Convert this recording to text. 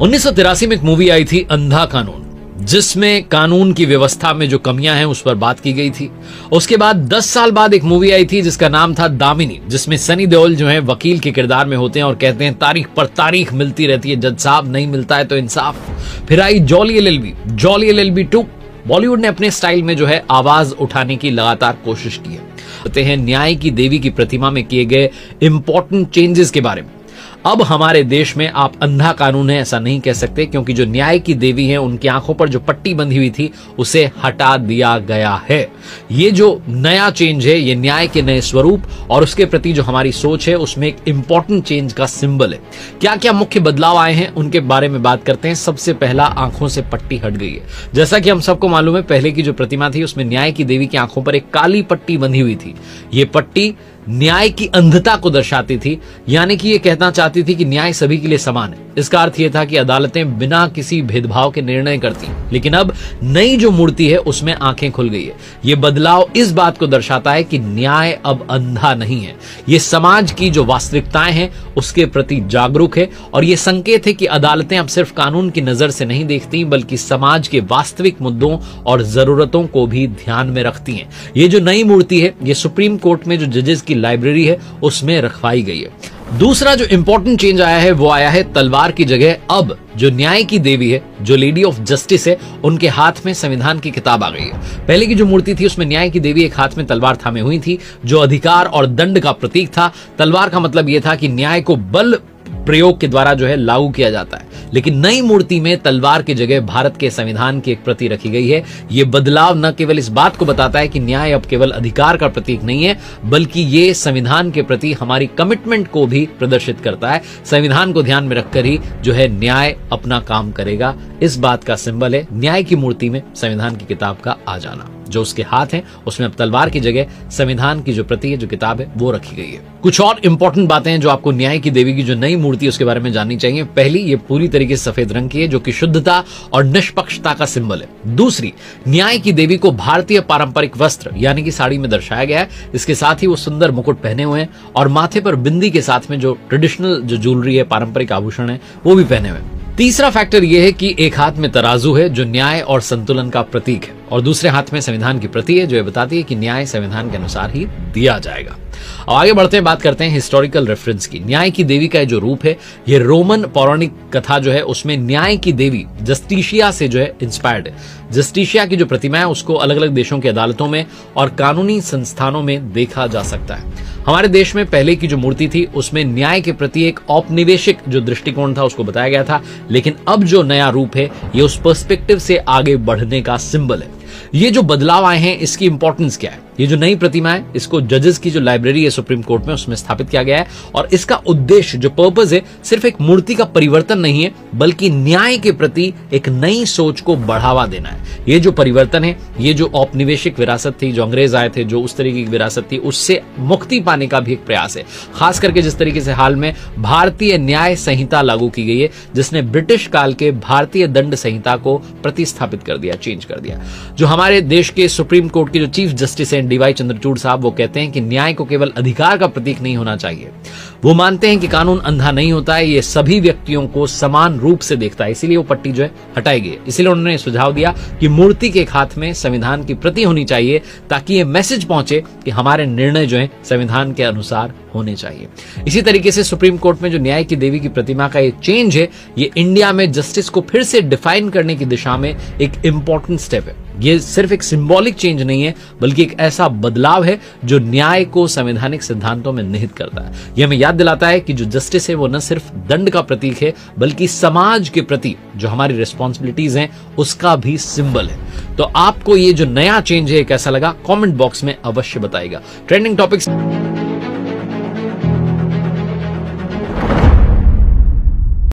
1983 में एक मूवी आई थी अंधा कानून, जिसमें कानून की व्यवस्था में जो कमियां हैं उस पर बात की गई थी। उसके बाद 10 साल बाद एक मूवी आई थी जिसका नाम था दामिनी, जिसमें सनी देओल जो है वकील के किरदार में होते हैं और कहते हैं तारीख पर तारीख मिलती रहती है, जज साहब नहीं मिलता है तो इंसाफ। फिर आई जॉली एलएलबी 2। बॉलीवुड ने अपने स्टाइल में जो है आवाज उठाने की लगातार कोशिश की है। कहते हैं न्याय की देवी की प्रतिमा में किए गए इंपॉर्टेंट चेंजेस के बारे में। अब हमारे देश में आप अंधा कानून है ऐसा नहीं कह सकते, क्योंकि जो न्याय की देवी है उनकी आंखों पर जो पट्टी बंधी हुई थी उसे हटा दिया गया है। ये जो नया चेंज है ये न्याय के नए स्वरूप और उसके प्रति जो हमारी सोच है उसमें एक इंपॉर्टेंट चेंज का सिंबल है। क्या क्या मुख्य बदलाव आए हैं उनके बारे में बात करते हैं। सबसे पहला, आंखों से पट्टी हट गई है। जैसा कि हम सबको मालूम है, पहले की जो प्रतिमा थी उसमें न्याय की देवी की आंखों पर एक काली पट्टी बंधी हुई थी। ये पट्टी न्याय की अंधता को दर्शाती थी, यानी कि ये कहना चाहती थी कि न्याय सभी के लिए समान है। इसका अर्थ यह था कि अदालतें बिना किसी भेदभाव के निर्णय करती। लेकिन अब नई जो मूर्ति है उसमें आंखें खुल गई है। ये बदलाव इस बात को दर्शाता है कि न्याय अब अंधा नहीं है, ये समाज की जो वास्तविकताएं हैं उसके प्रति जागरूक है। और ये संकेत है कि अदालतें अब सिर्फ कानून की नजर से नहीं देखती बल्कि समाज के वास्तविक मुद्दों और जरूरतों को भी ध्यान में रखती हैं। ये जो नई मूर्ति है ये सुप्रीम कोर्ट में जो जजेस की लाइब्रेरी है उसमें रखवाई गई है। दूसरा जो इंपॉर्टेंट चेंज आया है वो आया है तलवार की जगह अब जो न्याय की देवी है, जो लेडी ऑफ जस्टिस है, उनके हाथ में संविधान की किताब आ गई है। पहले की जो मूर्ति थी उसमें न्याय की देवी एक हाथ में तलवार थामे हुई थी, जो अधिकार और दंड का प्रतीक था। तलवार का मतलब यह था कि न्याय को बल प्रयोग के द्वारा जो है लागू किया जाता है। लेकिन नई मूर्ति में तलवार की जगह भारत के संविधान की एक प्रति रखी गई है। यह बदलाव न केवल इस बात को बताता है कि न्याय अब केवल अधिकार का प्रतीक नहीं है, बल्कि ये संविधान के प्रति हमारी कमिटमेंट को भी प्रदर्शित करता है। संविधान को ध्यान में रखकर ही जो है न्याय अपना काम करेगा, इस बात का सिंबल है न्याय की मूर्ति में संविधान की किताब का आ जाना। जो उसके हाथ है उसमें अब तलवार की जगह संविधान की जो प्रति है, जो किताब है, वो रखी गई है। कुछ और इंपॉर्टेंट बातें हैं जो आपको न्याय की देवी की जो नई मूर्ति है उसके बारे में जाननी चाहिए। पहली, ये पूरी तरीके से सफेद रंग की है जो कि शुद्धता और निष्पक्षता का सिंबल है। दूसरी, न्याय की देवी को भारतीय पारंपरिक वस्त्र यानी कि साड़ी में दर्शाया गया है। इसके साथ ही वो सुंदर मुकुट पहने हुए हैं और माथे पर बिंदी के साथ में जो ट्रेडिशनल जो ज्वेलरी है, पारंपरिक आभूषण है, वो भी पहने हुए हैं। तीसरा फैक्टर यह है कि एक हाथ में तराजू है जो न्याय और संतुलन का प्रतीक है और दूसरे हाथ में संविधान की प्रति है जो ये बताती है कि न्याय संविधान के अनुसार ही दिया जाएगा। अब आगे बढ़ते हैं, बात करते हैं हिस्टोरिकल रेफरेंस की। न्याय की देवी का जो रूप है ये रोमन पौराणिक कथा जो है उसमें न्याय की देवी जस्टिशिया से जो है इंस्पायर्ड है। जस्टिशिया की जो प्रतिमा है उसको अलग अलग देशों की अदालतों में और कानूनी संस्थानों में देखा जा सकता है। हमारे देश में पहले की जो मूर्ति थी उसमें न्याय के प्रति एक औपनिवेशिक जो दृष्टिकोण था उसको बताया गया था, लेकिन अब जो नया रूप है ये उस पर्सपेक्टिव से आगे बढ़ने का सिंबल है। ये जो बदलाव आए हैं इसकी इंपॉर्टेंस क्या है? ये जो नई प्रतिमा है इसको जजेस की जो लाइब्रेरी है सुप्रीम कोर्ट में उसमें स्थापित किया गया है और इसका उद्देश्य जो पर्पस है सिर्फ एक मूर्ति का परिवर्तन नहीं है बल्कि न्याय के प्रति एक नई सोच को बढ़ावा देना है। ये जो परिवर्तन है, ये जो औपनिवेशिक विरासत थी, जो अंग्रेज आए थे, जो उस तरीके की विरासत थी, उससे मुक्ति पाने का भी एक प्रयास है। खास करके जिस तरीके से हाल में भारतीय न्याय संहिता लागू की गई है जिसने ब्रिटिश काल के भारतीय दंड संहिता को प्रतिस्थापित कर दिया, चेंज कर दिया। जो हमारे देश के सुप्रीम कोर्ट के जो चीफ जस्टिस हैं डीवाई चंद्रचूड़ साहब, वो कहते हैं कि न्याय को केवल अधिकार का प्रतीक नहीं होना चाहिए। वो मानते हैं कि कानून अंधा नहीं होता है, ये सभी व्यक्तियों को समान रूप से देखता है, इसीलिए वो पट्टी जो है हटाई गई है। इसीलिए उन्होंने सुझाव दिया कि मूर्ति के एक हाथ में संविधान की प्रति होनी चाहिए ताकि ये मैसेज पहुंचे कि हमारे निर्णय जो है संविधान के अनुसार होने चाहिए। इसी तरीके से सुप्रीम कोर्ट में जो न्याय की देवी की प्रतिमा का ये चेंज है ये इंडिया में जस्टिस को फिर से डिफाइन करने की दिशा में एक इंपॉर्टेंट स्टेप है। ये सिर्फ एक सिंबॉलिक चेंज नहीं है बल्कि एक ऐसा बदलाव है जो न्याय को संवैधानिक सिद्धांतों में निहित करता है। यह हमें याद दिलाता है कि जो जस्टिस है वो न सिर्फ दंड का प्रतीक है बल्कि समाज के प्रति जो हमारी रिस्पॉन्सिबिलिटीज हैं उसका भी सिंबल है। तो आपको ये जो नया चेंज है कैसा लगा, कमेंट बॉक्स में अवश्य बताइएगा। Trending topics